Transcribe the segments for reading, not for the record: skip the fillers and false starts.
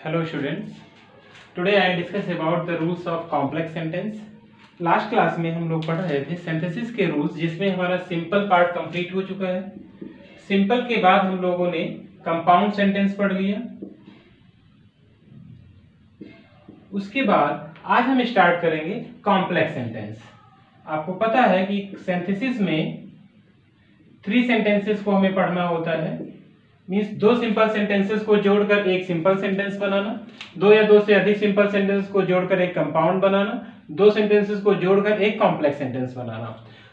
Hello students. Today I will discuss about the rules of complex sentence. Last class में हम लोग पढ़ रहे थे सिंथेसिस के रूल्स, जिसमें हमारा सिंपल पार्ट कंप्लीट हो चुका है। सिंपल के बाद हम लोगों ने कंपाउंड सेंटेंस पढ़ लिया। उसके बाद आज हम स्टार्ट करेंगे कॉम्प्लेक्स सेंटेंस। आपको पता है कि सिंथेसिस में 3 सेंटेंसेस को हमें पढ़ना होता है। मीन्स 2 सिंपल सेंटेंसेस को जोड़कर एक सिंपल सेंटेंस बनाना, 2 या 2 से अधिक सिंपल सेंटेंस को जोड़कर एक कंपाउंड बनाना, 2 सेंटेंसेस को जोड़कर एक कॉम्प्लेक्स सेंटेंस बनाना।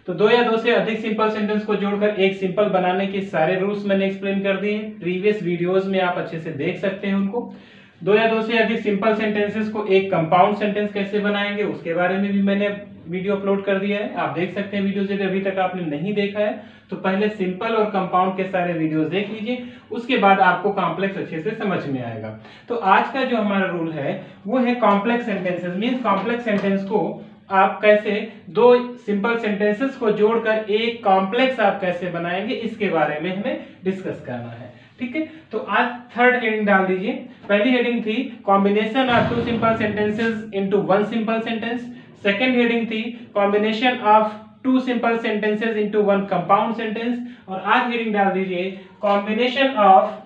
तो 2 या 2 से अधिक सिंपल सेंटेंस को जोड़कर एक सिंपल बनाने के सारे रूल्स मैंने एक्सप्लेन कर दिए हैं। प्रीवियस वीडियोस में आप अच्छे से देख सकते हैं उनको। 2 या 2 से अधिक सिंपल सेंटेंसेस को एक कंपाउंड सेंटेंस कैसे बनाएंगे उसके बारे में भी मैंने वीडियो अपलोड कर दिया है। आप देख सकते हैं वीडियो, यदि अभी तक आपने नहीं देखा है तो पहले सिंपल और कंपाउंड के सारे वीडियोस देख लीजिए, उसके बाद आपको कॉम्प्लेक्स अच्छे से समझ में आएगा। तो आज का जो हमारा रूल है वो है complex sentences. Means complex sentence को आप कैसे 2 सिंपल सेंटेंसेस को जोड़कर एक कॉम्प्लेक्स आप कैसे बनाएंगे, इसके बारे में हमें डिस्कस करना है। ठीक है, तो आज थर्ड हेडिंग डाल दीजिए। पहली हेडिंग थी combination of 2 simple sentences into 1 simple sentence. Second heading थी combination of 2 simple sentences into 1 compound sentence. और आज हेडिंग डाल दीजिए combination of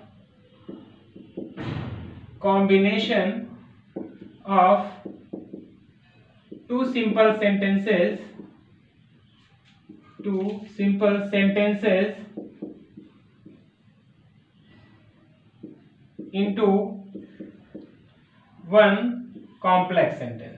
2 simple sentences into 1 complex sentence।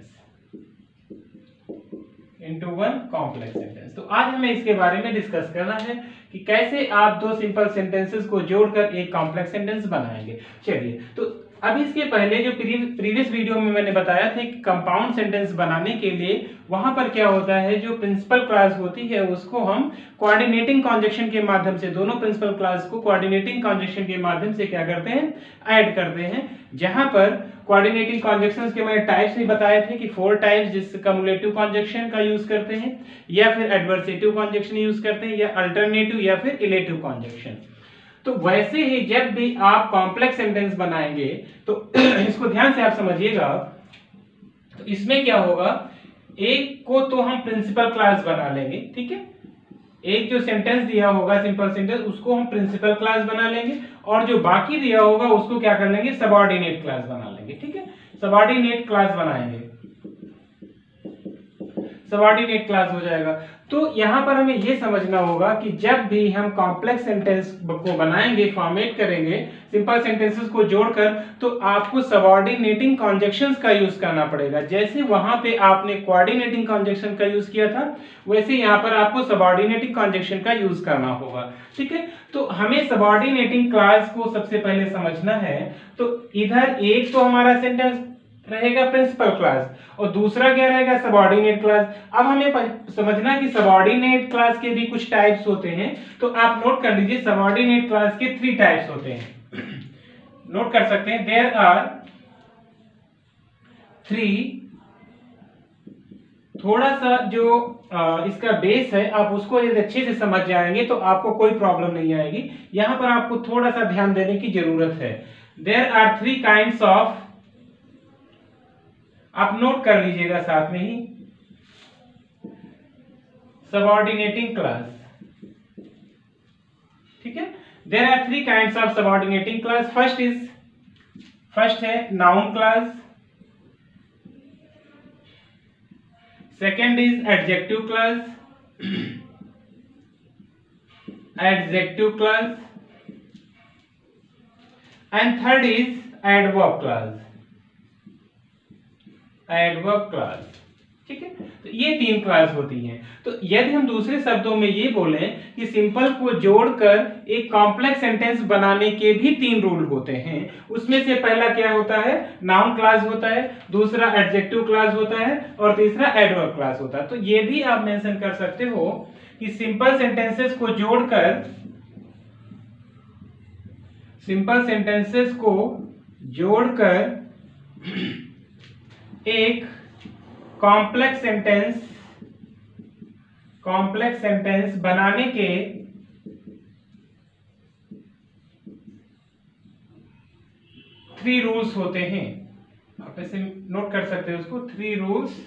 तो आज हमें इसके बारे में डिस्कस करना है कि कैसे आप 2 सिंपल सेंटेंसेस को जोड़कर एक कॉम्प्लेक्स सेंटेंस बनाएंगे। चलिए, तो अभी इसके पहले जो प्रीवियस वीडियो में मैंने बताया था कि कंपाउंड सेंटेंस बनाने के लिए वहां पर क्या होता है, जो प्रिंसिपल क्लॉज होती है उसको हम कोऑर्डिनेटिंग कॉन्जक्शन के माध्यम से, दोनों प्रिंसिपल क्लॉज को कोऑर्डिनेटिंग कॉन्जक्शन के माध्यम से क्या करते हैं, ऐड करते हैं। जहां पर कोऑर्डिनेटिंग कॉन्जक्शंस के मैंने टाइप्स भी बताए थे कि 4 टाइप्स, जिससे कम्युलेटिव कॉन्जक्शन का यूज करते हैं, या फिर एडवर्सेटिव कॉन्जक्शन यूज करते हैं, या अल्टरनेटिव या फिर इलेटिव कॉन्जक्शन। तो वैसे ही जब भी आप कॉम्प्लेक्स सेंटेंस बनाएंगे तो इसको ध्यान से आप समझिएगा। तो इसमें क्या होगा, एक को तो हम प्रिंसिपल क्लॉज बना लेंगे। ठीक है, एक जो सेंटेंस दिया होगा सिंपल सेंटेंस उसको हम प्रिंसिपल क्लॉज बना लेंगे, और जो बाकी दिया होगा उसको क्या कर लेंगे, सबऑर्डिनेट क्लॉज बना लेंगे। ठीक है, सबऑर्डिनेट क्लॉज बनाएंगे, सबऑर्डिनेट क्लॉज हो जाएगा। तो यहां पर हमें यह समझना होगा कि जब भी हम कॉम्प्लेक्स सेंटेंस को बनाएंगे, फॉर्मेट करेंगे सिंपल सेंटेंसेस को जोड़कर, तो आपको सबऑर्डिनेटिंग कॉन्जक्शंस का यूज करना पड़ेगा। जैसे वहां पे आपने कोऑर्डिनेटिंग कॉन्जक्शन का यूज किया था, वैसे यहां पर आपको सबऑर्डिनेटिंग कॉन्जक्शन का यूज करना होगा। ठीक है, तो हमें सबऑर्डिनेटिंग क्लॉज को सबसे पहले समझना है। तो इधर एक तो हमारा सेंटेंस रहेगा प्रिंसिपल क्लॉज और दूसरा क्या रहेगा, सबऑर्डिनेट क्लॉज। अब हमें समझना कि सबऑर्डिनेट क्लॉज के भी कुछ टाइप्स होते हैं। तो आप नोट कर लीजिए, सबऑर्डिनेट क्लॉज के 3 टाइप्स होते हैं। नोट कर सकते हैं, देयर आर 3। थोड़ा सा जो इसका बेस है, आप उसको यदि अच्छे से समझ जाएंगे तो आपको कोई प्रॉब्लम नहीं आएगी। यहां पर आपको थोड़ा सा ध्यान देने की जरूरत है। देयर आर 3 काइंड्स ऑफ, आप नोट कर लीजिएगा साथ में ही, सबऑर्डिनेटिंग क्लॉज। ठीक है, there are 3 kinds of subordinating clause. First है noun clause, second is adjective clause, and third is adverb clause. ठीक है, तो ये 3 क्लॉज होती हैं। तो यदि हम दूसरे शब्दों में ये बोलें कि सिंपल को जोड़कर एक कॉम्प्लेक्स सेंटेंस बनाने के भी 3 रूल होते हैं। उसमें से पहला क्या होता है, नाउन क्लॉज होता है, दूसरा एडजेक्टिव क्लॉज होता है, और तीसरा एडवर्ब क्लॉज होता है। तो ये भी आप मेंशन कर सकते हो कि सिंपल सेंटेंसेस को जोड़कर एक कॉम्प्लेक्स सेंटेंस बनाने के 3 रूल्स होते हैं, आप ऐसे नोट कर सकते हो उसको, 3 रूल्स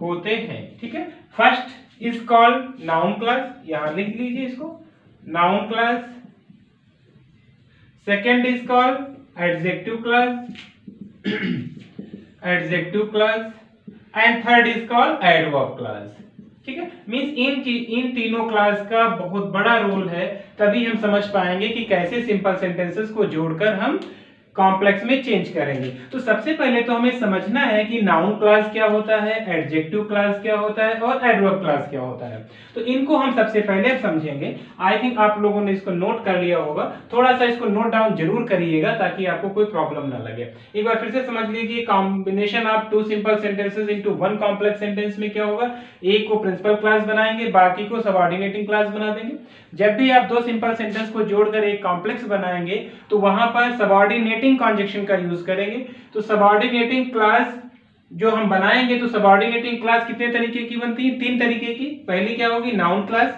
होते हैं, ठीक है। First is called noun class, यहां लिख लीजिए इसको, noun class. Second is called adjective class, adjective class, and third is called adverb class, ठीक है। मींस इन तीनों क्लास का बहुत बड़ा रोल है, तभी हम समझ पाएंगे कि कैसे सिंपल सेंटेंसेस को जोड़कर हम कॉम्प्लेक्स में चेंज करेंगे। तो सबसे पहले तो हमें समझना है कि नाउन क्लास क्या होता है, एडजेक्टिव क्लास क्या होता है और एडवर्ब क्लास क्या होता है। तो इनको हम सबसे पहले समझेंगे। आई थिंक आप लोगों ने इसको नोट कर लिया होगा, थोड़ा सा इसको नोट डाउन जरूर करिएगा ताकि आपको कोई प्रॉब्लम ना लगे। एक बार फिर से समझ लीजिए, combination of 2 simple sentences into 1 complex sentence में क्या होगा, एक को प्रिंसिपल क्लास बनाएंगे, बाकी को सबऑर्डिनेटिंग क्लास बना देंगे। जब भी आप 2 सिंपल सेंटेंस को जोड़कर एक कॉम्प्लेक्स बनाएंगे तो वहां पर सबऑर्डिनेटिंग कॉन्जक्शन का यूज करेंगे। तो सबऑर्डिनेटिंग क्लास जो हम बनाएंगे, तो सबऑर्डिनेटिंग क्लास कितने तरीके की बनती है, 3 तरीके की। पहली क्या होगी, नाउन क्लास,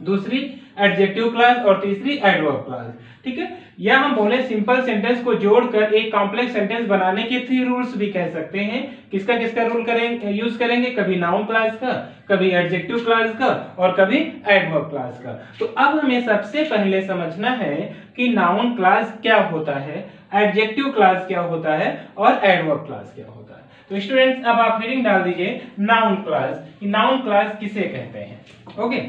दूसरी एडजेक्टिव क्लास और तीसरी एडवर्ब क्लास, ठीक है। या हम बोले सिंपल सेंटेंस को जोड़कर एक कॉम्प्लेक्स सेंटेंस बनाने के 3 रूल्स भी कह सकते हैं। किसका किसका रूल करेंगे, यूज करेंगे, कभी नाउन क्लास का, कभी एडजेक्टिव क्लास का और कभी एडवर्ब क्लास का। तो अब हमें सबसे पहले समझना है कि नाउन क्लास क्या होता है, एडजेक्टिव क्लास क्या होता है और एडवर्ब क्लास क्या होता है। तो स्टूडेंट्स अब आप हेडिंग डाल दीजिए नाउन क्लास, कि नाउन क्लास किसे कहते हैं, ओके।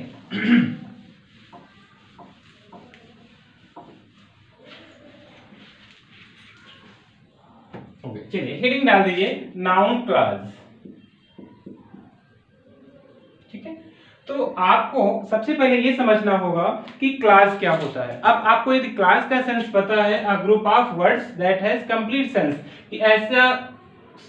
चलिए हेडिंग डाल दीजिए नाउन क्लास, ठीक है। तो आपको सबसे पहले ये समझना होगा कि क्लास क्या होता है। अब आपको यदि क्लास का सेंस पता है, a group of words that has complete sense, कि ऐसा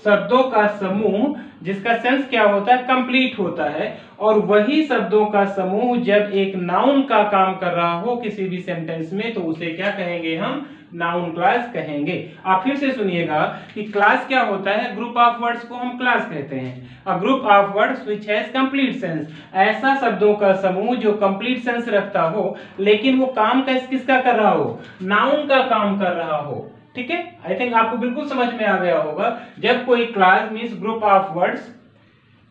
शब्दों का समूह जिसका सेंस क्या होता है, कंप्लीट होता है। और वही शब्दों का समूह जब एक नाउन का काम कर रहा हो किसी भी सेंटेंस में, तो उसे क्या कहेंगे, हम नाउन क्लास कहेंगे। आप फिर से सुनिएगा कि क्लास क्या होता है, ग्रुप ऑफ वर्ड्स को हम क्लास कहते हैं। A group of words which has complete sense, ऐसा शब्दों का समूह जो कंप्लीट सेंस रखता हो, लेकिन वो काम किसका कर रहा हो, नाउन का काम कर रहा हो, ठीक है। आई थिंक आपको बिल्कुल समझ में आ गया होगा। जब कोई class means group of words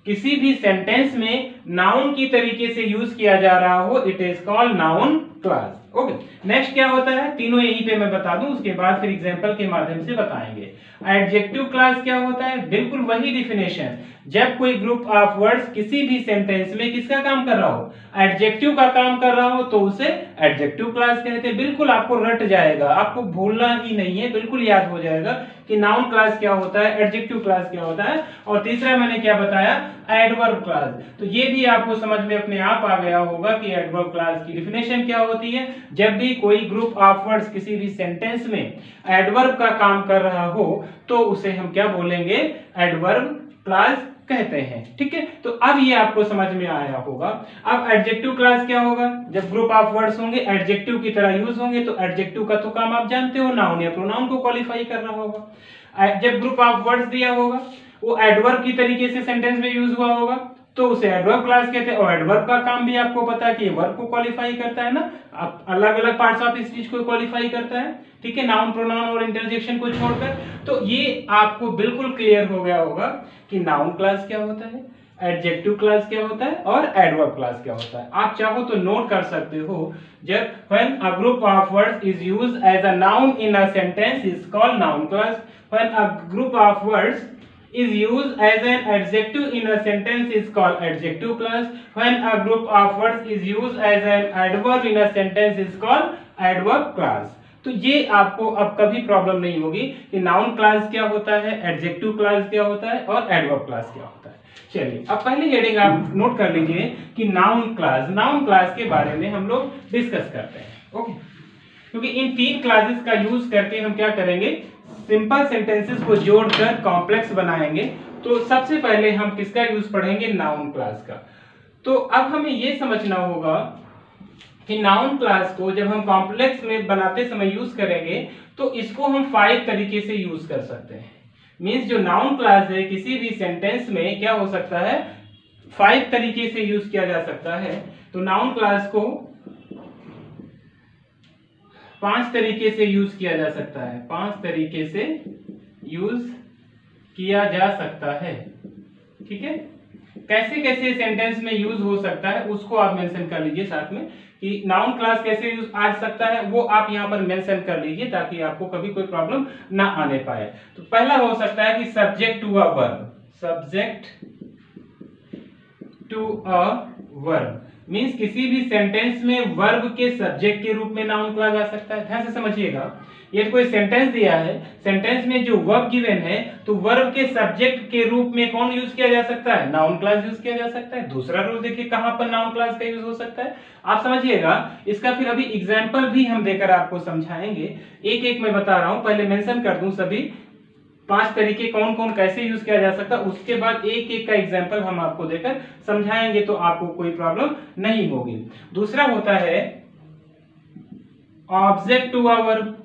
किसी भी सेंटेंस में नाउन की तरीके से यूज किया जा रहा हो, it is called noun class, okay. Next क्या होता है, तीनों यहीं पे मैं बता दूं, उसके बाद फिर एग्जांपल के माध्यम से बताएंगे। एडजेक्टिव क्लास क्या होता है, बिल्कुल वही डिफिनेशन। जब कोई ग्रुप ऑफ वर्ड्स किसी भी सेंटेंस में किसका काम कर रहा हो, एडजेक्टिव का काम कर रहा हो, तो उसे एडजेक्टिव क्लास कहते हैं। बिल्कुल आपको रट जाएगा, आपको भूलना ही नहीं है, बिल्कुल याद हो जाएगा कि नाउन क्लास क्या होता है, एडजेक्टिव क्लास क्या होता है। और तीसरा मैंने क्या बताया, एडवर्ब क्लास। तो ये भी आपको समझ में अपने आप आ गया होगा कि एडवर्ब क्लास की डिफिनेशन क्या होती है। जब भी कोई ग्रुप ऑफ वर्ड्स किसी भी सेंटेंस में एडवर्ब का काम कर रहा हो, तो उसे हम क्या बोलेंगे, एडवर्ब क्लास कहते हैं, ठीक है। तो अब ये आपको समझ में आया होगा। अब एडजेक्टिव क्लास क्या होगा, जब ग्रुप ऑफ वर्ड्स होंगे एडजेक्टिव की तरह यूज होंगे, तो एडजेक्टिव का तो काम आप जानते हो, नाउन या प्रोनाउन को क्वालिफाई कर रहा होगा। जब ग्रुप ऑफ वर्ड्स दिया होगा, वो एडवर्ब की तरीके से सेंटेंस में यूज हुआ होगा, तो उसे एडवर्ब क्लास कहते हैं। और एडवर्ब का काम भी आपको पता है कि वर्ब को क्वालिफाई करता है ना, अलग अलग पार्ट्स ऑफ स्पीच को क्वालिफाई करता है, ठीक है, नाउन प्रोनाउन और इंटरजेक्शन को छोड़कर। तो ये आपको बिल्कुल क्लियर हो गया होगा कि नाउन क्लास क्या होता है, एडजेक्टिव क्लास क्या होता है और एडवर्ब क्लास क्या होता है। आप चाहो तो नोट कर सकते हो, जब when a group of words is used as a noun in a sentence is called noun class, when a group of words is used as an adjective in a sentence is called adjective class, when a group of words is used as an adverb in a sentence is called adverb class। तो ये आपको अब कभी problem नहीं होगी कि noun clause क्या होता है, एडजेक्टिव क्लास क्या होता है और एडवर्ब क्लास क्या होता है। चलिए अब पहली हेडिंग आप नोट कर लीजिए कि नाउन क्लास, नाउन क्लास के बारे में हम लोग डिस्कस करते हैं, ओके। क्योंकि इन 3 क्लासेस का यूज करके हम क्या करेंगे, सिंपल सेंटेंसेस को जोड़कर कॉम्प्लेक्स बनाएंगे। तो सबसे पहले हम किसका यूज पढ़ेंगे, नाउन क्लास का। तो अब हमें यह समझना होगा कि नाउन क्लास को जब हम कॉम्प्लेक्स में बनाते समय यूज करेंगे, तो इसको हम 5 तरीके से यूज कर सकते हैं। मींस जो नाउन क्लास है किसी भी सेंटेंस में क्या हो सकता है, 5 तरीके से यूज किया जा सकता है। तो नाउन क्लास को 5 तरीके से यूज किया जा सकता है, 5 तरीके से यूज किया जा सकता है। ठीक है, कैसे कैसे सेंटेंस में यूज हो सकता है उसको आप मेंशन कर लीजिए साथ में, कि नाउन क्लास कैसे यूज आ सकता है वो आप यहां पर मेंशन कर लीजिए, ताकि आपको कभी कोई प्रॉब्लम ना आने पाए। तो पहला हो सकता है कि subject to a verb, subject to a verb means किसी भी सेंटेंस में वर्ब के सब्जेक्ट के रूप में नाउन क्लास आ सकता है। ध्यान से समझिएगा, ये कोई सेंटेंस दिया है, सेंटेंस में जो वर्ब गिवन है तो वर्ब के सब्जेक्ट के रूप में कौन यूज किया जा सकता है, नाउन क्लास यूज किया जा सकता है। दूसरा रूल देखिए कहां पर नाउन क्लास का यूज हो सकता है, आप समझिएगा। इसका फिर अभी एग्जांपल भी हम देकर आपको समझाएंगे, एक एक मैं बता रहा हूं, पहले मेंशन कर दूं सभी 5 तरीके कौन कौन कैसे यूज किया जा सकता है, उसके बाद एक एक का एग्जांपल हम आपको देकर समझाएंगे, तो आपको कोई प्रॉब्लम नहीं होगी। दूसरा होता है object to a verb,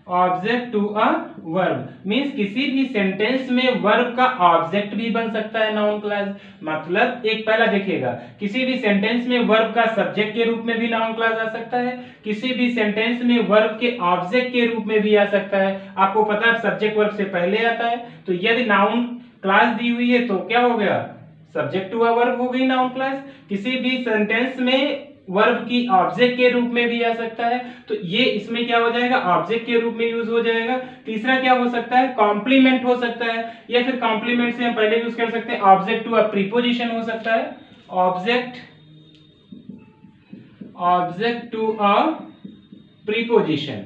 object to a verb means किसी भी सेंटेंस में वर्ब का ऑब्जेक्ट भी बन सकता है नाउन क्लास। मतलब एक पहला देखिएगा, किसी भी सेंटेंस में वर्ब का सब्जेक्ट के रूप में भी नाउन क्लास आ सकता है, किसी भी सेंटेंस में वर्ब के ऑब्जेक्ट के रूप में भी आ सकता है। आपको पता है सब्जेक्ट वर्ब से पहले आता है, तो यदि नाउन क्लास दी हुई है तो क्या हो गया, सब्जेक्ट टू अ वर्ब हो गई नाउन क्लास। किसी भी सेंटेंस में वर्ब की ऑब्जेक्ट के रूप में भी आ सकता है, तो ये इसमें क्या हो जाएगा, ऑब्जेक्ट के रूप में यूज हो जाएगा। तीसरा क्या हो सकता है, कॉम्प्लीमेंट हो सकता है, या फिर कॉम्प्लीमेंट से हम पहले यूज कर सकते हैं ऑब्जेक्ट टू अ प्रीपोजिशन हो सकता है, object to a preposition.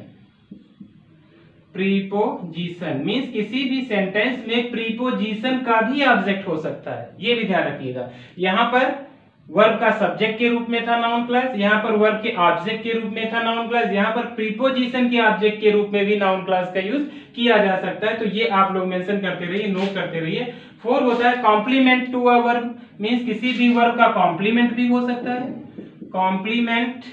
Preposition means किसी भी सेंटेंस में प्रीपोजिशन का भी ऑब्जेक्ट हो सकता है, ये भी ध्यान रखिएगा। यहां पर वर्ब का सब्जेक्ट के रूप में था नाउन क्लास, यहां पर वर्ब के ऑब्जेक्ट के रूप में था नाउन क्लास, यहां पर प्रीपोजिशन के ऑब्जेक्ट के रूप में भी नाउन क्लास का यूज किया जा सकता है। तो ये आप लोग मेंशन करते रहिए, नोट करते रहिए। 4 होता है complement to a verb means किसी भी वर्ब का कॉम्प्लीमेंट भी हो सकता है, कॉम्प्लीमेंट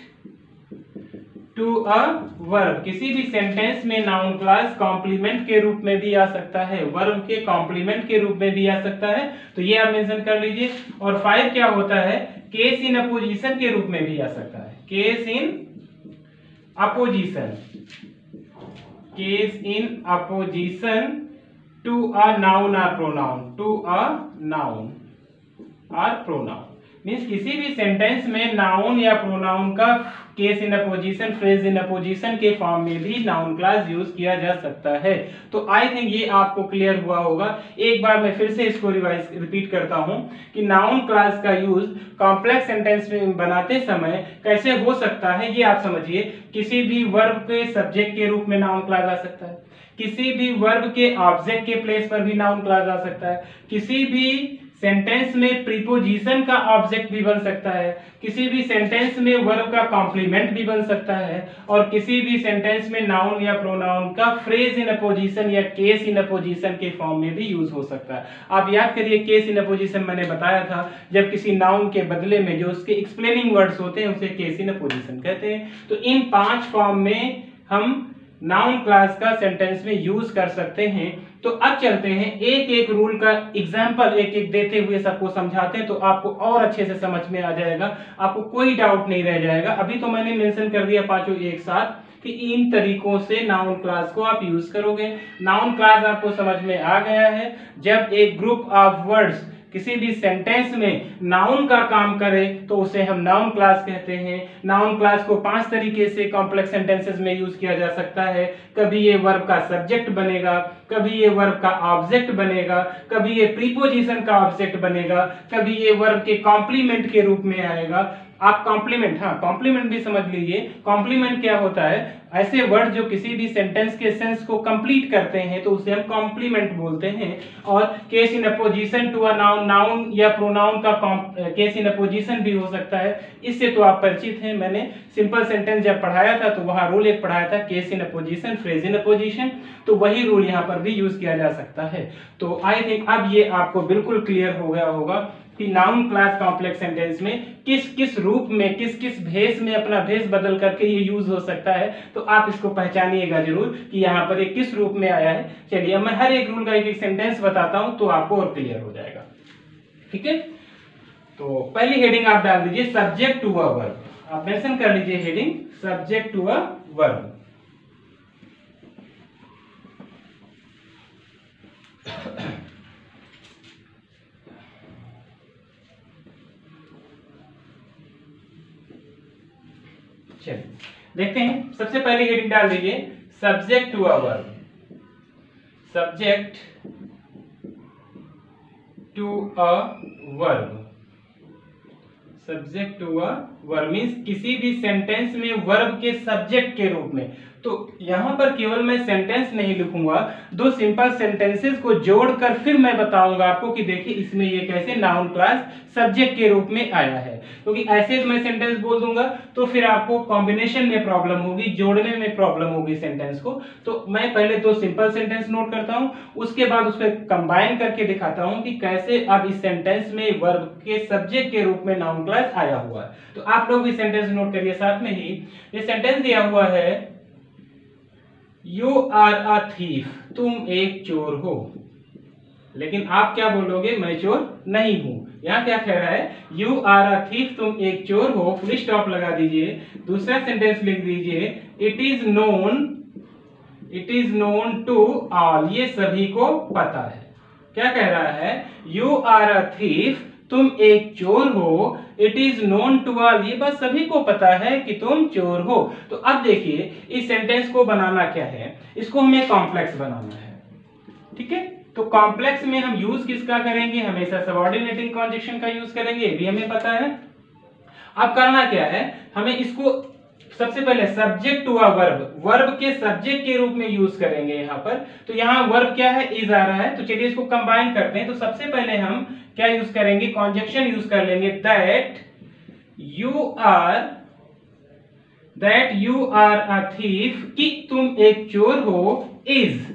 टू अ वर्ब किसी भी सेंटेंस में नाउन क्लास कॉम्प्लीमेंट के रूप में भी आ सकता है, वर्ब के कॉम्प्लीमेंट के रूप में भी आ सकता है, तो ये आप मेंशन कर लीजिए। और 5 क्या होता है, केस इन अपोजिशन के रूप में भी आ सकता है, case in apposition, case in apposition to a noun और प्रोनाउन, टू अ नाउन और प्रोनाउन मींस किसी भी सेंटेंस में नाउन या प्रोनाउन का case in apposition, phrase in apposition के फॉर्म में भी नाउन क्लास यूज किया जा सकता है। तो आई थिंक ये आपको क्लियर हुआ होगा। एक बार मैं फिर से इसको रिपीट करता हूं कि नाउन क्लास का यूज कॉम्प्लेक्स सेंटेंस में बनाते समय कैसे हो सकता है, ये आप समझिए। किसी भी वर्ब के सब्जेक्ट के रूप में नाउन क्लास आ सकता है, किसी भी वर्ब के ऑब्जेक्ट के प्लेस पर भी नाउन क्लास आ सकता है, किसी भी सेंटेंस में प्रीपोजिशन का ऑब्जेक्ट भी बन सकता है, किसी भी सेंटेंस में वर्ब का कॉम्प्लीमेंट भी बन सकता है, और किसी भी सेंटेंस में नाउन या प्रोनाउन का फ्रेज इन अपोजिशन या केस इन अपोजिशन के फॉर्म में भी यूज हो सकता है। आप याद करिए केस इन अपोजिशन मैंने बताया था, जब किसी नाउन के बदले में जो उसके एक्सप्लेनिंग वर्ड्स होते हैं उसे केस इन अपोजिशन कहते हैं। तो इन 5 फॉर्म में हम नाउन क्लास का सेंटेंस में यूज कर सकते हैं। तो अब चलते हैं एक एक रूल का एग्जांपल एक एक देते हुए सबको समझाते हैं, तो आपको और अच्छे से समझ में आ जाएगा, आपको कोई डाउट नहीं रह जाएगा। अभी तो मैंने मेंशन कर दिया पांचों एक साथ कि इन तरीकों से नाउन क्लास को आप यूज करोगे। नाउन क्लास आपको समझ में आ गया है, जब एक ग्रुप ऑफ वर्ड्स किसी भी सेंटेंस में नाउन का काम करे तो उसे हम नाउन क्लास कहते हैं। नाउन क्लास को 5 तरीके से कॉम्प्लेक्स सेंटेंसेस में यूज किया जा सकता है। कभी ये वर्ब का सब्जेक्ट बनेगा, कभी ये वर्ब का ऑब्जेक्ट बनेगा, कभी ये प्रीपोजिशन का ऑब्जेक्ट बनेगा, कभी ये वर्ब के कॉम्प्लीमेंट के रूप में आएगा। आप कॉम्प्लीमेंट, हाँ कॉम्प्लीमेंट भी समझ लीजिए। कॉम्प्लीमेंट क्या होता है, ऐसे वर्ड जो किसी भी सेंटेंस के सेंस को कंप्लीट करते हैं तो उसे हम कॉम्प्लीमेंट बोलते हैं। और case in apposition to a noun, noun या प्रोनाउन का केस इन अपोजिशन भी हो सकता है। इससे तो आप परिचित हैं, मैंने सिंपल सेंटेंस जब पढ़ाया था तो वहां रूल एक पढ़ाया था, case in apposition, phrase in opposition, तो वही रूल यहाँ पर भी यूज किया जा सकता है। तो आई थिंक अब ये आपको बिल्कुल क्लियर हो गया होगा कि नाउन क्लास कॉम्प्लेक्स सेंटेंस में किस किस रूप में, किस किस भेष में, अपना भेष बदल करके ये यूज हो सकता है। तो आप इसको पहचानिएगा जरूर कि यहाँ पर ये किस रूप में आया है। चलिए मैं हर एक रूल का एक एक सेंटेंस बताता हूं तो आपको और क्लियर हो जाएगा, ठीक है। तो पहली हेडिंग आप डाल दीजिए सब्जेक्ट टू अ वर्ब, आप मेंशन कर लीजिए heading subject to a verb. चलिए देखते हैं। सबसे पहले हेडिंग डाल दीजिए subject to a verb. Subject to a verb. Subject to a verb means किसी भी सेंटेंस में वर्ब के सब्जेक्ट के रूप में। तो यहां पर केवल मैं सेंटेंस नहीं लिखूंगा, दो सिंपल सेंटेंसेस को जोड़कर फिर मैं बताऊंगा आपको कि देखिए इसमें ये कैसे नाउन क्लास सब्जेक्ट के रूप में आया है। क्योंकि ऐसे मैं सेंटेंस बोल दूंगा तो फिर आपको कॉम्बिनेशन में प्रॉब्लम होगी, जोड़ने में प्रॉब्लम होगी सेंटेंस को। तो मैं पहले दो सिंपल सेंटेंस नोट करता हूं, उसके बाद उसको कंबाइन करके दिखाता हूं कि कैसे अब इस सेंटेंस में वर्ब के सब्जेक्ट के रूप में नाउन क्लास आया हुआ है। तो आप लोग भी सेंटेंस नोट करिए साथ में ही। ये सेंटेंस दिया हुआ है यू आर अ थीफ, तुम एक चोर हो। लेकिन आप क्या बोलोगे, मैं चोर नहीं हूं। यहां क्या कह रहा है, यू आर अ थीफ, तुम एक चोर हो, फुल स्टॉप लगा दीजिए। दूसरा सेंटेंस लिख दीजिए it is known to all, ये सभी को पता है। क्या कह रहा है, यू आर अ थीफ, तुम एक चोर हो, it is known to all, ये बात सभी को पता है कि तुम चोर हो। तो अब देखिए इस सेंटेंस को बनाना क्या है, इसको हमें कॉम्प्लेक्स बनाना है। ठीक है, तो कॉम्प्लेक्स में हम यूज किसका करेंगे, हमेशा सबऑर्डिनेटिंग कंजक्शन का यूज करेंगे, ये भी हमें पता है। अब करना क्या है, हमें इसको सबसे पहले subject to a verb, verb के सब्जेक्ट के रूप में यूज करेंगे यहां पर। तो यहां वर्ब क्या है, इज आ रहा है, तो चलिए इसको कंबाइन करते हैं। तो सबसे पहले हम क्या यूज करेंगे, कंजक्शन यूज कर लेंगे, that you are a thief, कि तुम एक चोर हो, इज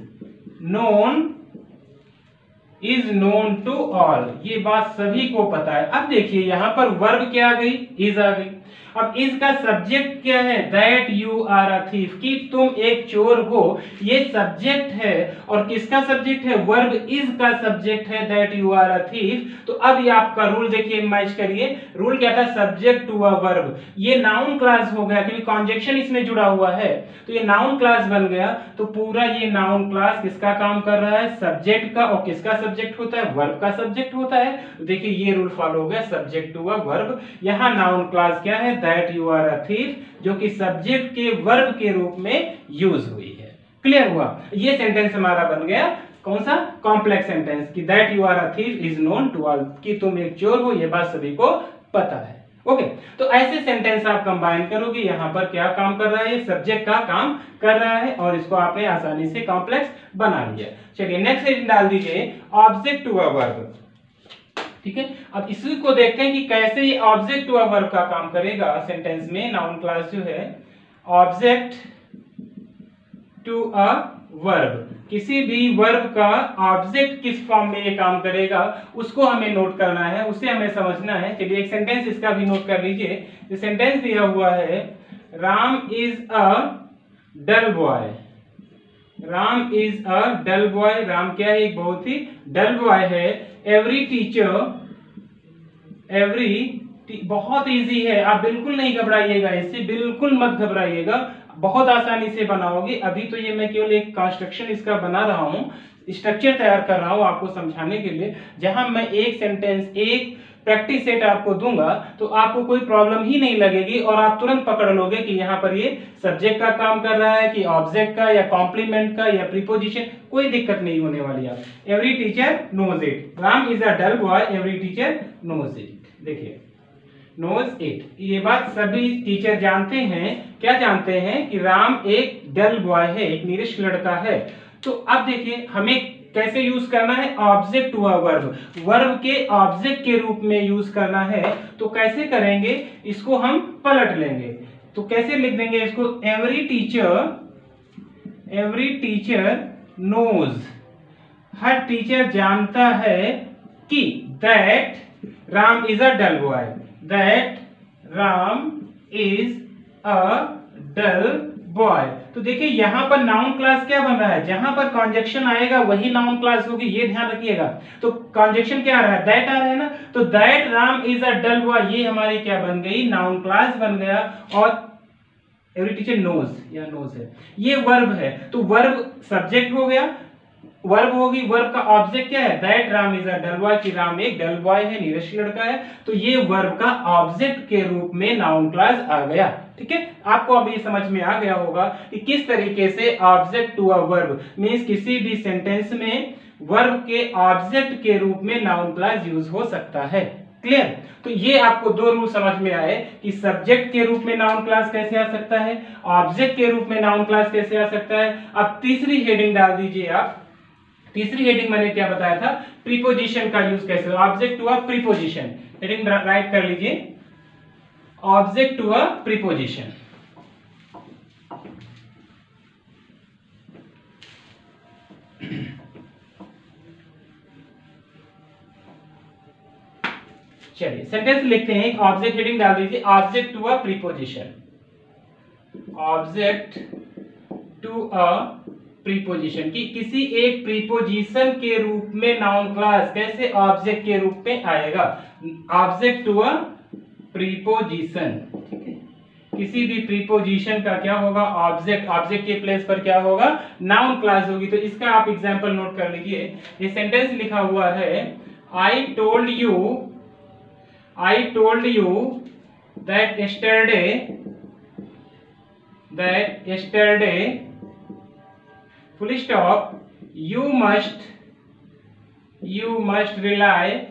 नोन टू ऑल, ये बात सभी को पता है। अब देखिए यहां पर वर्ब क्या आ गई, इज आ गई। अब इसका सब्जेक्ट क्या है, that you are a thief, कि तुम एक चोर हो, ये सब्जेक्ट है। और किसका सब्जेक्ट है, वर्ब इज का सब्जेक्ट है, that you are a thief. तो अब ये आपका रूल देखिए, मैच करिए। रूल क्या था, सब्जेक्ट टू अ वर्ब, ये नाउन क्लास हो गया क्योंकि कॉन्जक्शन इसमें जुड़ा हुआ है, तो ये नाउन क्लास बन गया। तो पूरा ये नाउन क्लास किसका काम कर रहा है, सब्जेक्ट का। और किसका सब्जेक्ट होता है, वर्ब का सब्जेक्ट होता है। देखिए ये रूल फॉलो हो गया, सब्जेक्ट टू अ वर्ब। यहां नाउन क्लास क्या है, that you are a thief, जो कि सब्जेक्ट के वर्ब के रूप में यूज हुई है। क्लियर हुआ, ये सेंटेंस हमारा बन गया कौन सा, कॉम्प्लेक्स सेंटेंस, कि that you are a thief is known to all, कि तुम एक चोर हो, ये बात सभी को पता है। ओके, तो ऐसे सेंटेंस आप कंबाइन करोगे, यहां पर क्या काम कर रहा है, ये सब्जेक्ट का काम कर रहा है, और इसको आपने आसानी से कॉम्प्लेक्स बना लिया। चलिए नेक्स्ट हेडिंग डाल दीजिए ऑब्जेक्ट टू अ वर्ब। ठीक है, अब इसी को देखते हैं कि कैसे ये ऑब्जेक्ट टू अ वर्ब का काम करेगा सेंटेंस में। नाउन क्लास जो है ऑब्जेक्ट टू अ वर्ब, किसी भी वर्ब का ऑब्जेक्ट किस फॉर्म में ये काम करेगा उसको हमें नोट करना है, उसे हमें समझना है। चलिए एक सेंटेंस इसका भी नोट कर लीजिए। ये सेंटेंस दिया हुआ है, Ram is a dull boy. Ram is a dull boy, Ram क्या है, एक बहुत ही डल बॉय है। बहुत इजी है, आप बिल्कुल नहीं घबराइएगा, इससे बिल्कुल मत घबराइएगा, बहुत आसानी से बनाओगे। अभी तो ये मैं केवल एक कंस्ट्रक्शन इसका बना रहा हूं, स्ट्रक्चर तैयार कर रहा हूं आपको समझाने के लिए। जहां मैं एक सेंटेंस, एक प्रैक्टिस सेट आपको दूंगा तो आपको कोई प्रॉब्लम ही नहीं लगेगी, और आप तुरंत पकड़ लोगे कि यहाँ पर ये सब्जेक्ट का काम कर रहा है कि ऑब्जेक्ट का, या कॉम्प्लीमेंट का, या प्रीपोजिशन, कोई दिक्कत नहीं होने वाली। आप every teacher knows it, Ram is a dull boy, every teacher knows it. देखिए नोज इट, ये बात सभी टीचर जानते हैं। क्या जानते हैं, कि राम एक डल बॉय है, एक निरक्ष लड़का है। तो अब देखिए हमें कैसे यूज करना है, object to a verb, verb के ऑब्जेक्ट के रूप में यूज करना है। तो कैसे करेंगे, इसको हम पलट लेंगे। तो कैसे लिख देंगे इसको, एवरी टीचर नोज, हर टीचर जानता है कि that Ram is a dull boy, that Ram is a dull boy. तो देखिए यहां पर नाउन क्लास क्या बन रहा है, जहां पर कॉन्जक्शन आएगा वही नाउन क्लास होगी, ये ध्यान रखिएगा। तो कॉन्जक्शन क्या आ रहा है, दैट आ रहा है ना, तो that Ram is a dull boy, ये हमारी क्या बन गई, नाउन क्लास बन गया। और एवरी टीचर नोज, या नोज है, ये वर्ब है, तो वर्ब सब्जेक्ट हो गया, वर्ब होगी, वर्ब का ऑब्जेक्ट क्या है, that Ram is a dull boy, कि राम एक डल बॉय है, नीरज लड़का है, तो ये वर्ब का ऑब्जेक्ट के रूप में नाउन क्लॉज आ गया। ठीक है, आपको अब ये समझ में आ गया होगा कि किस तरीके से object to a verb means किसी भी सेंटेंस में वर्ब के ऑब्जेक्ट के रूप में नाउन क्लॉज यूज हो सकता है। क्लियर? तो ये आपको दो रूल समझ में आए कि सब्जेक्ट के रूप में नाउन क्लॉज कैसे आ सकता है, ऑब्जेक्ट के रूप में नाउन क्लॉज कैसे आ सकता है। अब तीसरी हेडिंग डाल दीजिए आप। तीसरी हेडिंग मैंने क्या बताया था, प्रीपोजिशन का यूज कैसे, object to a preposition. Heading write कर लीजिए, ऑब्जेक्ट टू अ प्रीपोजिशन। चलिए सेंटेंस लिखते हैं, एक ऑब्जेक्ट हेडिंग डाल दीजिए, object to a preposition, object to a preposition, कि किसी एक प्रीपोजिशन के रूप में नाउन क्लॉज कैसे ऑब्जेक्ट के रूप में आएगा, ऑब्जेक्ट टू अ प्रीपोजिशन। ठीक है, किसी भी प्रीपोजिशन का क्या होगा, ऑब्जेक्ट, ऑब्जेक्ट के प्लेस पर क्या होगा, नाउन क्लॉज होगी। तो इसका आप एग्जांपल नोट कर लीजिए। ये सेंटेंस लिखा हुआ है, I told you that yesterday full stop you must rely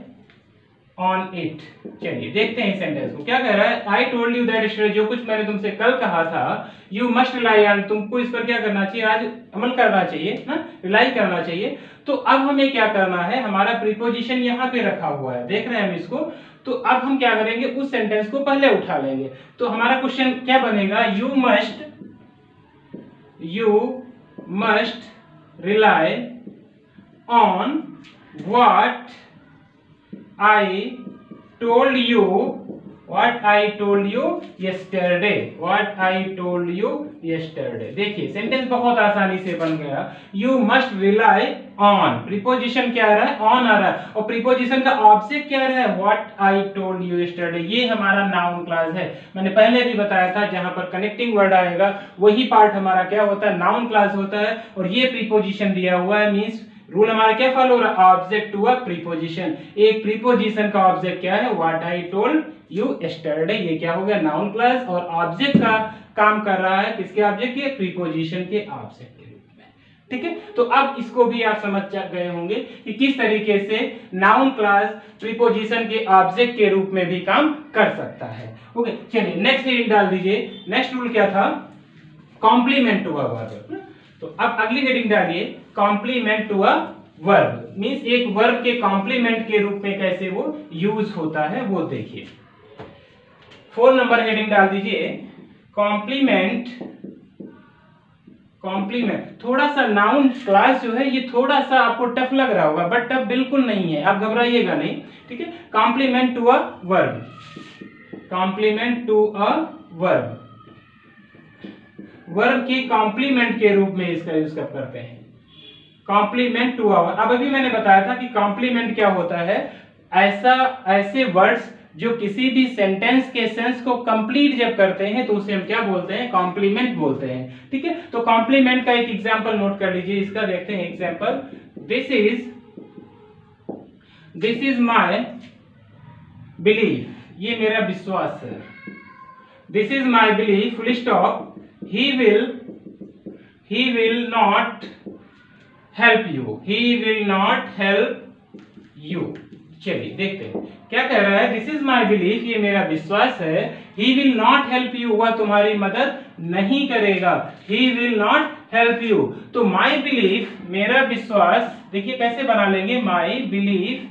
on it। चलिए देखते हैं इस सेंटेंस को, क्या कह रहा है, I told you that yesterday, जो कुछ मैंने तुमसे कल कहा था, यू मस्ट रिलाई ऑन, तुमको इस पर क्या करना चाहिए, आज अमल करना चाहिए ना, रिलाई करना चाहिए। तो अब हमें क्या करना है, हमारा प्रीपोजिशन यहाँ पे रखा हुआ है, देख रहे हैं हम इसको। तो अब हम क्या करेंगे, उस सेंटेंस को पहले उठा लेंगे। तो हमारा क्वेश्चन क्या बनेगा, you must rely on what I told you yesterday, what I told you yesterday। देखिए सेंटेंस बहुत आसानी से बन गया। You must rely on, preposition क्या आ रहा है, on आ रहा है, और प्रीपोजिशन का ऑब्जेक्ट क्या आ रहा है, what I told you yesterday। ये हमारा नाउन क्लॉज है। मैंने पहले भी बताया था, जहां पर कनेक्टिंग वर्ड आएगा वही पार्ट हमारा क्या होता है, नाउन क्लॉज होता है। और ये प्रीपोजिशन दिया हुआ है, मींस रूल हमारा क्या फॉलो हो रहा है, ऑब्जेक्ट टू अ प्रीपोजिशन। एक प्रीपोजिशन का ऑब्जेक्ट क्या है, what I told you yesterday, ये क्या हो गया, नाउन क्लॉज, और ऑब्जेक्ट का काम कर रहा है किसके ऑब्जेक्ट के, प्रीपोजिशन के ऑब्जेक्ट के रूप में। ठीक है, तो अब इसको भी आप समझ गए होंगे कि किस तरीके से नाउन क्लॉज प्रीपोजिशन के ऑब्जेक्ट के रूप में भी काम कर सकता है। ओके, चलिए नेक्स्ट हेडिंग डाल दीजिए। नेक्स्ट रूल क्या था, कॉम्प्लीमेंट टू अ वर्ब। तो अब अगली हेडिंग डालिए, complement to a verb, means एक वर्ब के कॉम्प्लीमेंट के रूप में कैसे वो यूज होता है वो देखिए। 4 नंबर हेडिंग डाल दीजिए, कॉम्प्लीमेंट। थोड़ा सा नाउन क्लास जो है ये थोड़ा सा आपको टफ लग रहा होगा, बट टफ बिल्कुल नहीं है, आप घबराइएगा नहीं। ठीक है, complement to a verb, complement to a verb, verb के कॉम्प्लीमेंट के रूप में इसका यूज कब करते हैं, कॉम्प्लीमेंट टू अवर। अब अभी मैंने बताया था कि कॉम्प्लीमेंट क्या होता है, ऐसे वर्ड्स जो किसी भी सेंटेंस के सेंस को कंप्लीट जब करते हैं तो उसे हम क्या बोलते हैं, कॉम्प्लीमेंट बोलते हैं। ठीक है, तो कॉम्प्लीमेंट का एक एग्जांपल नोट कर लीजिए, इसका देखते हैं example. This is my belief, ये मेरा विश्वास है। This is my belief full stop, he will not help you। चलिए देखते हैं क्या कह रहा है, दिस इज माई बिलीफ, ये मेरा विश्वास है, he will not help you, वह तुम्हारी मदद नहीं करेगा, he will not help you. तो माई बिलीफ, मेरा विश्वास, देखिए कैसे बना लेंगे, माई बिलीफ,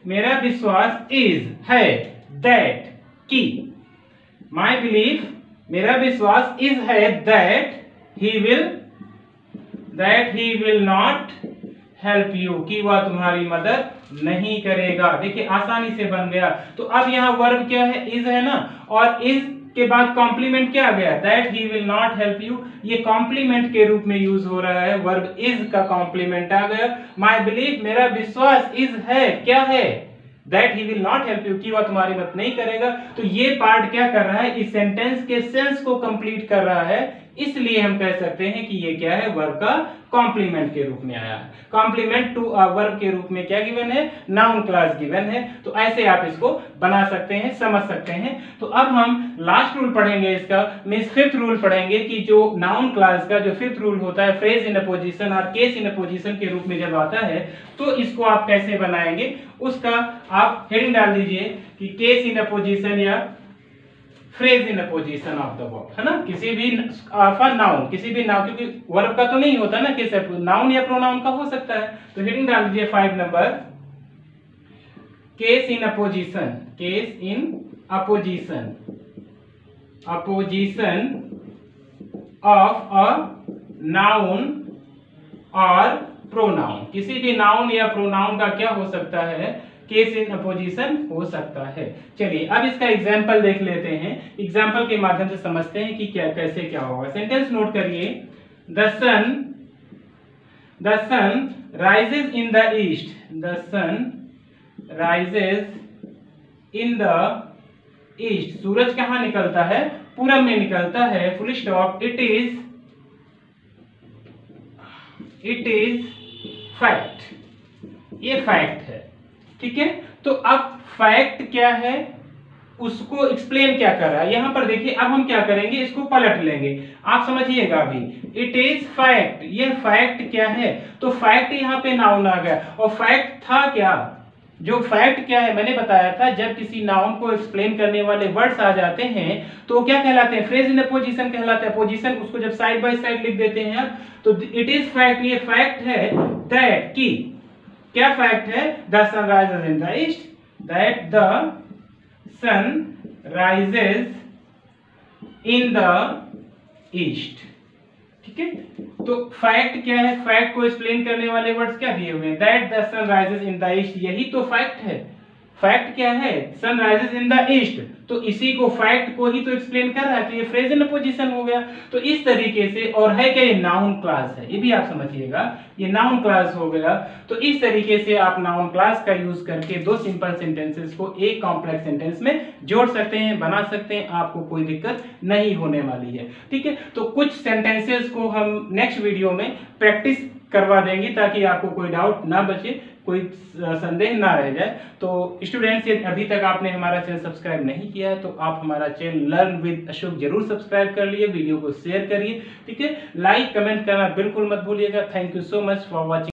मेरा विश्वास, इज, है, दैट, की, माई बिलीफ, मेरा विश्वास, इज, है, that he will not help you, कि वह तुम्हारी मदद नहीं करेगा। देखिए आसानी से बन गया। तो अब यहाँ वर्ब क्या है, इज है ना, और इज के बाद कॉम्प्लीमेंट क्या आ गया, that he will not help you, ये कॉम्प्लीमेंट के रूप में यूज हो रहा है, वर्ब इज का कॉम्प्लीमेंट आ गया। माई बिलीफ, मेरा विश्वास, इज है, क्या है, that he will not help you, कि वह तुम्हारी मदद नहीं करेगा। तो ये पार्ट क्या कर रहा है, इस सेंटेंस के सेंस को कंप्लीट कर रहा है, इसलिए हम कह सकते हैं कि ये क्या है, वर्ब का कॉम्प्लीमेंट के रूप में आया है। कॉम्प्लीमेंट टू अ वर्ब के रूप में क्या गिवन है, नाउन क्लॉज गिवन है। तो ऐसे आप इसको बना सकते हैं, समझ सकते हैं। तो अब हम लास्ट रूल पढ़ेंगे इसका, मींस फिफ्थ रूल पढ़ेंगे कि जो नाउन क्लॉज का जो फिफ्थ रूल होता है, फ्रेज इन अ पोजीशन और केस इन अ पोजीशन के रूप में जब आता है तो इसको आप कैसे बनाएंगे, उसका आप हेडिंग डाल दीजिए कि केस इन अ पोजीशन या phrase in a position of the verb, है ना। किसी भी नाउन, किसी भी नाउन, क्योंकि वर्ब का तो नहीं होता ना, किसी नाउन या प्रोनाउन का हो सकता है। तो हेडिंग डाल दीजिए 5 number, case in a position, case in a position, opposition of a noun और प्रोनाउन। किसी भी नाउन या प्रोनाउन का क्या हो सकता है, केस इन अपोजिशन हो सकता है। चलिए अब इसका एग्जांपल देख लेते हैं, एग्जांपल के माध्यम से समझते हैं कि क्या कैसे क्या होगा। सेंटेंस नोट करिए, the sun rises in the east, the sun rises in the east. सूरज कहाँ निकलता है, पूरब में निकलता है, full stop. It is fact, ये फैक्ट है, ठीक है। तो अब फैक्ट क्या है, उसको एक्सप्लेन क्या कर रहा है यहां पर देखिए। अब हम क्या करेंगे, इसको पलट लेंगे, आप समझिएगा अभी। इट इज फैक्ट, ये फैक्ट क्या है, तो फैक्ट यहां पे नाउन आ गया। और फैक्ट था क्या, जो फैक्ट क्या है मैंने बताया था, जब किसी नाउन को एक्सप्लेन करने वाले वर्ड्स आ जाते हैं तो क्या कहलाते हैं, फ्रेज इन अ पोजीशन कहलाते हैं। पोजीशन उसको जब साइड बाय साइड लिख देते हैं आप, तो इट इज फैक्ट, ये फैक्ट है दैट की, क्या फैक्ट है, the sun rises in the east, that the sun rises in the east, ठीक है। तो फैक्ट क्या है, फैक्ट को एक्सप्लेन करने वाले वर्ड्स क्या दिए हुए हैं, that the sun rises in the east, यही तो फैक्ट है। फैक्ट क्या है, sun rises in the east, तो इसी को फैक्ट को ही तो एक्सप्लेन कर रहा है, तो ये फ्रेज इन पोजीशन हो गया। तो इस तरीके से, और है क्या, ये नाउन क्लॉज है, ये भी आप समझिएगा, ये नाउन क्लॉज हो गया। तो इस तरीके से आप नाउन क्लॉज का यूज करके दो सिंपल सेंटेंसेस को एक कॉम्प्लेक्स सेंटेंस में जोड़ सकते हैं, बना सकते हैं, आपको कोई दिक्कत नहीं होने वाली है, ठीक है। तो कुछ सेंटेंसेस को हम नेक्स्ट वीडियो में प्रैक्टिस करवा देंगे ताकि आपको कोई डाउट ना बचे, कोई संदेह ना रह जाए। तो स्टूडेंट्स, यदि अभी तक आपने हमारा चैनल सब्सक्राइब नहीं किया है तो आप हमारा चैनल लर्न विद अशोक जरूर सब्सक्राइब कर लिए, वीडियो को शेयर करिए, ठीक है। लाइक कमेंट करना बिल्कुल मत भूलिएगा। Thank you so much for watching.